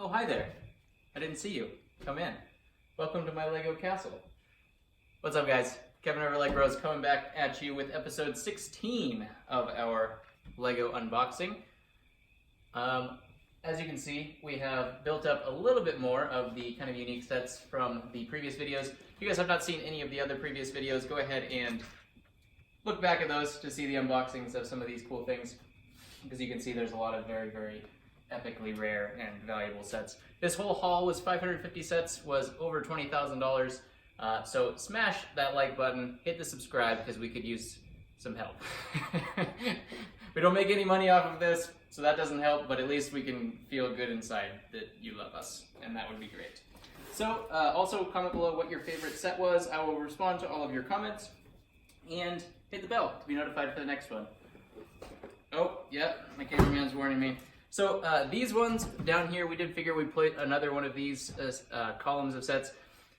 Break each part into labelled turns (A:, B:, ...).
A: Oh, hi there. I didn't see you. Come in. Welcome to my Lego castle. What's up, guys? Kevin over Lego Bros coming back at you with episode 16 of our Lego unboxing. As you can see, we have built up a little bit more of the kind of unique sets from the previous videos. If you guys have not seen any of the other previous videos, go ahead and look back at those to see the unboxings of some of these cool things, because you can see there's a lot of very, very epically rare and valuable sets. This whole haul was 550 sets, was over $20,000. So smash that like button, hit the subscribe, because we could use some help. We don't make any money off of this, so that doesn't help, but at least we can feel good inside that you love us, and that would be great. So also comment below what your favorite set was. I will respond to all of your comments, and hit the bell to be notified for the next one. Oh, yep, my cameraman's warning me. So these ones down here, we did figure we'd put another one of these columns of sets.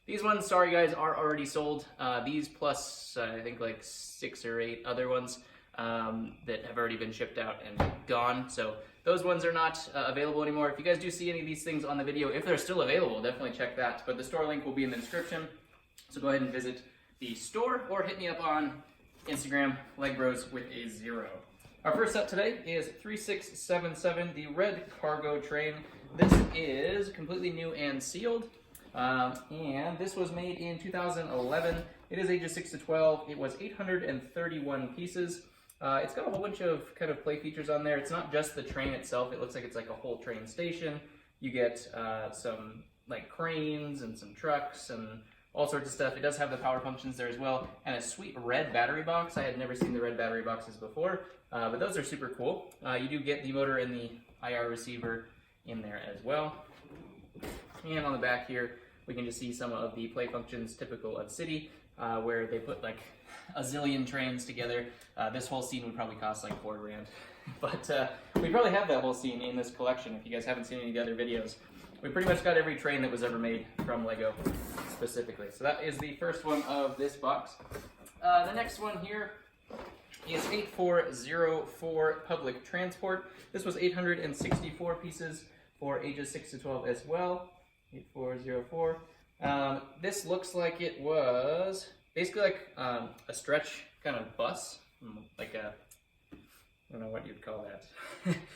A: These ones, sorry guys, are already sold. These plus I think like 6 or 8 other ones that have already been shipped out and gone. So those ones are not available anymore. If you guys do see any of these things on the video, if they're still available, definitely check that. But the store link will be in the description. So go ahead and visit the store or hit me up on Instagram, LegBros with a 0. Our first set today is 3677, the red cargo train. This is completely new and sealed, and this was made in 2011. It is ages 6 to 12. It was 831 pieces. It's got a whole bunch of kind of play features on there. It's not just the train itself. It looks like it's like a whole train station. You get some like cranes and some trucks and all sorts of stuff. It does have the power functions there as well, and a sweet red battery box. I had never seen the red battery boxes before, but those are super cool. You do get the motor and the IR receiver in there as well. And on the back here, we can just see some of the play functions typical of City, where they put like a zillion trains together. This whole scene would probably cost like $4 grand. But we probably have that whole scene in this collection if you guys haven't seen any of the other videos. We pretty much got every train that was ever made from Lego specifically. So that is the first one of this box. The next one here is 8404 Public Transport. This was 864 pieces for ages 6 to 12 as well. 8404. This looks like it was basically like a stretch kind of bus, like a, I don't know what you'd call that.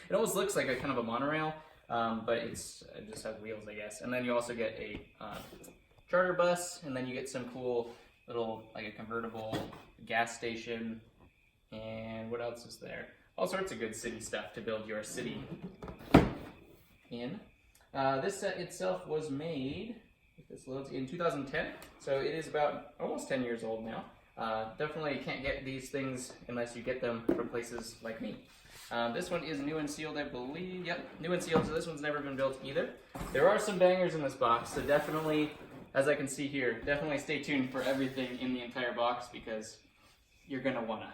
A: It almost looks like a kind of a monorail. But it just has wheels, I guess. And then you also get a charter bus, and then you get some cool little, like a convertible gas station, and what else is there? All sorts of good city stuff to build your city in. This set itself was made, if this loads, in 2010, so it is about almost 10 years old now. Definitely can't get these things unless you get them from places like me. This one is new and sealed, I believe. Yep, new and sealed, so this one's never been built either. There are some bangers in this box, so definitely, as I can see here, definitely stay tuned for everything in the entire box, because you're gonna wanna.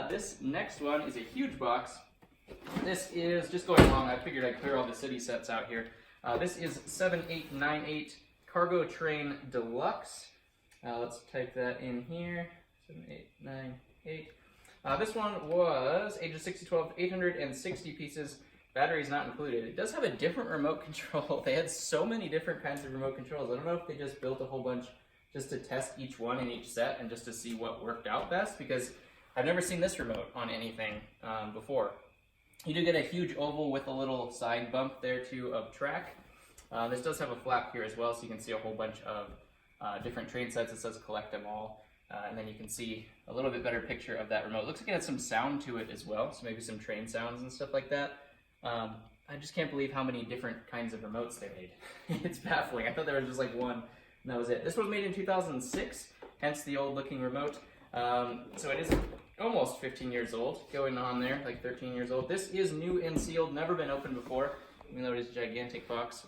A: This next one is a huge box. This is, just going along, I figured I'd clear all the city sets out here. This is 7898 Cargo Train Deluxe. Let's type that in here, 7898. This one was ages 6 to 12, 860 pieces, batteries not included. It does have a different remote control. They had so many different kinds of remote controls. I don't know if they just built a whole bunch just to test each one in each set and just to see what worked out best, because I've never seen this remote on anything before. You do get a huge oval with a little side bump there too of track. This does have a flap here as well, so you can see a whole bunch of different train sets. It says collect them all. And then you can see a little bit better picture of that remote. Looks like it has some sound to it as well, so maybe some train sounds and stuff like that. I just can't believe how many different kinds of remotes they made. It's baffling. I thought there was just like one, and that was it. This was made in 2006, hence the old looking remote. So it is almost 15 years old, going on there, like 13 years old. This is new and sealed, never been opened before, even though it is a gigantic box.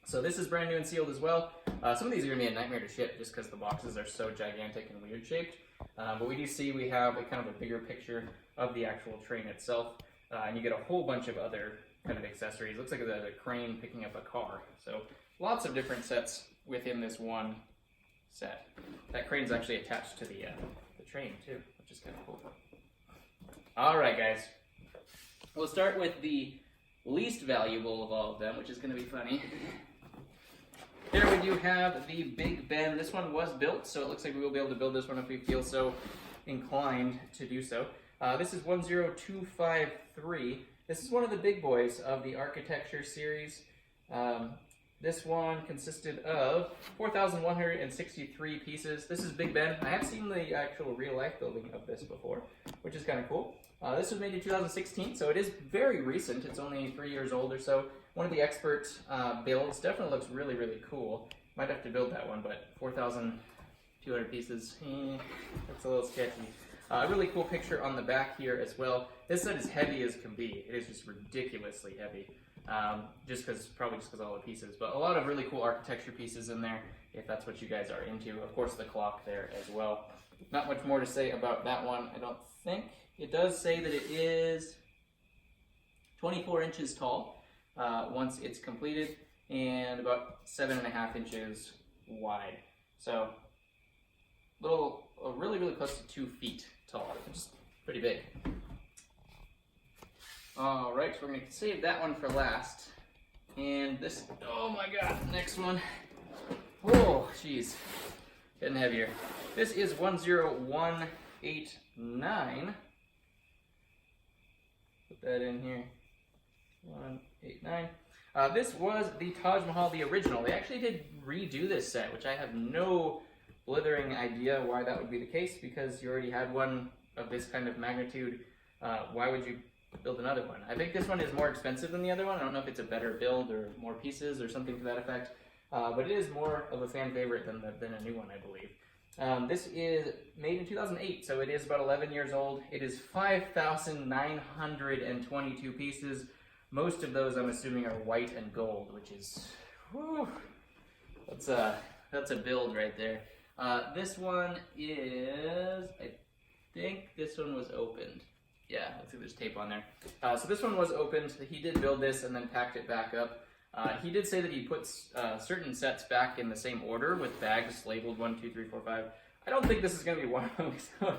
A: So this is brand new and sealed as well. Some of these are going to be a nightmare to ship just because the boxes are so gigantic and weird shaped. But we do see we have a kind of a bigger picture of the actual train itself. And you get a whole bunch of other kind of accessories. Looks like a crane picking up a car. So lots of different sets within this one set. That crane's actually attached to the train too, which is kind of cool. All right, guys. We'll start with the least valuable of all of them, which is going to be funny. Here we do have the Big Ben. This one was built, so it looks like we will be able to build this one if we feel so inclined to do so. This is 10253. This is one of the big boys of the architecture series. This one consisted of 4,163 pieces. This is Big Ben. I have seen the actual real-life building of this before, which is kind of cool. This was made in 2016, so it is very recent. It's only 3 years old or so. One of the expert builds. Definitely looks really, really cool. Might have to build that one, but 4,200 pieces, that's a little sketchy. A really cool picture on the back here as well. This set is heavy as can be. It is just ridiculously heavy. Probably just because all the pieces, but a lot of really cool architecture pieces in there, if that's what you guys are into. Of course, the clock there as well. Not much more to say about that one, I don't think. It does say that it is 24 inches tall once it's completed, and about 7.5 inches wide. So, really, really close to 2 feet tall, which is pretty big. Alright, so we're going to save that one for last. And this, oh my god, next one. Oh, jeez. Getting heavier. This is 10189. Put that in here. 189. This was the Taj Mahal, the original. They actually did redo this set, which I have no blithering idea why that would be the case, because you already had one of this kind of magnitude. Why would you build another one? I think this one is more expensive than the other one. I don't know if it's a better build or more pieces or something to that effect, but it is more of a fan favorite than a new one, I believe. This is made in 2008, so it is about 11 years old. It is 5,922 pieces. Most of those, I'm assuming, are white and gold, which is, whew, that's a build right there. This one is, I think this one was opened. Yeah, looks like there's tape on there. So this one was opened. He did build this and then packed it back up. He did say that he puts certain sets back in the same order with bags labeled 1, 2, 3, 4, 5. I don't think this is going to be one of them,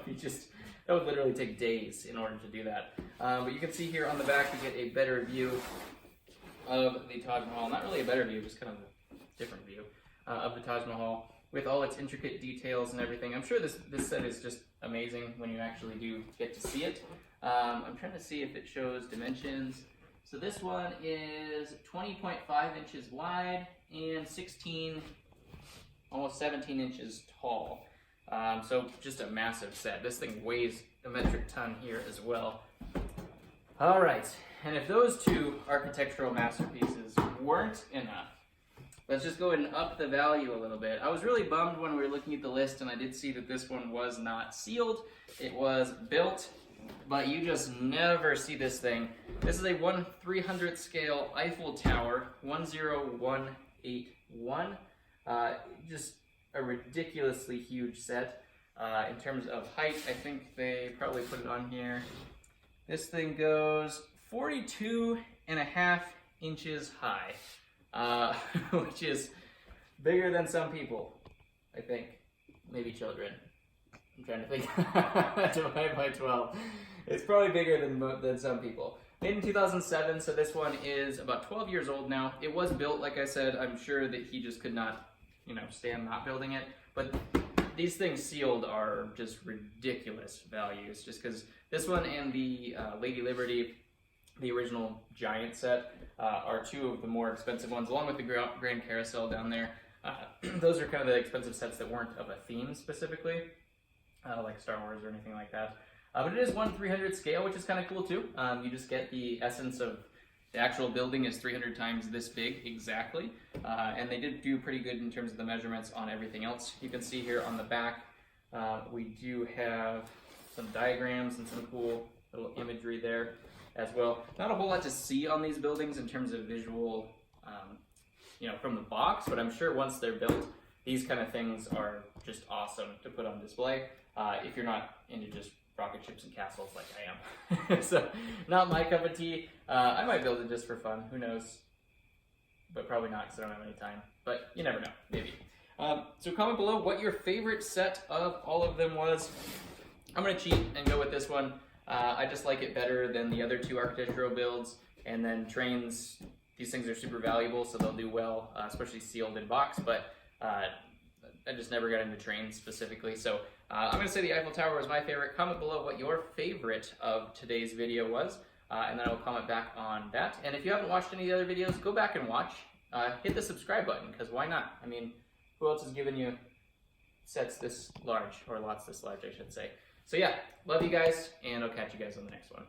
A: because that would literally take days in order to do that. But you can see here on the back you get a better view of the Taj Mahal. Not really a better view, just kind of a different view of the Taj Mahal with all its intricate details and everything. I'm sure this set is just amazing when you actually do get to see it. I'm trying to see if it shows dimensions. So this one is 20.5 inches wide and almost 17 inches tall. So just a massive set. This thing weighs a metric ton here as well. All right, and if those two architectural masterpieces weren't enough, let's just go ahead and up the value a little bit. I was really bummed when we were looking at the list and I did see that this one was not sealed. It was built, but you just never see this thing. This is a 1/300th scale Eiffel Tower, 10181. Just a ridiculously huge set. In terms of height, I think they probably put it on here. This thing goes 42.5 inches high, which is bigger than some people, I think. Maybe children. I'm trying to think. Divided by 12. It's probably bigger than some people. Made in 2007, so this one is about 12 years old now. It was built, like I said. I'm sure that he just could not, stand not building it. But these things sealed are just ridiculous values, just because this one and the Lady Liberty, the original giant set, are two of the more expensive ones, along with the Grand Carousel down there. Those are kind of the expensive sets that weren't of a theme specifically, like Star Wars or anything like that. But it is 1/300th scale, which is kind of cool too. You just get the essence of the actual building is 300 times this big exactly. And they did do pretty good in terms of the measurements on everything else. You can see here on the back, we do have some diagrams and some cool little imagery there as well. Not a whole lot to see on these buildings in terms of visual, from the box, but I'm sure once they're built, these kind of things are just awesome to put on display. If you're not into just rocket ships and castles like I am. So, not my cup of tea. I might build it just for fun, who knows? But probably not, because I don't have any time. But you never know, maybe. So comment below what your favorite set of all of them was. I'm going to cheat and go with this one. I just like it better than the other two architectural builds. And then trains, these things are super valuable, so they'll do well, especially sealed in box, but I just never got into trains specifically. So I'm going to say the Eiffel Tower was my favorite. Comment below what your favorite of today's video was, and then I will comment back on that. And if you haven't watched any of the other videos, go back and watch. Hit the subscribe button, because why not? I mean, who else has given you sets this large, or lots this large, I should say. So yeah, love you guys, and I'll catch you guys on the next one.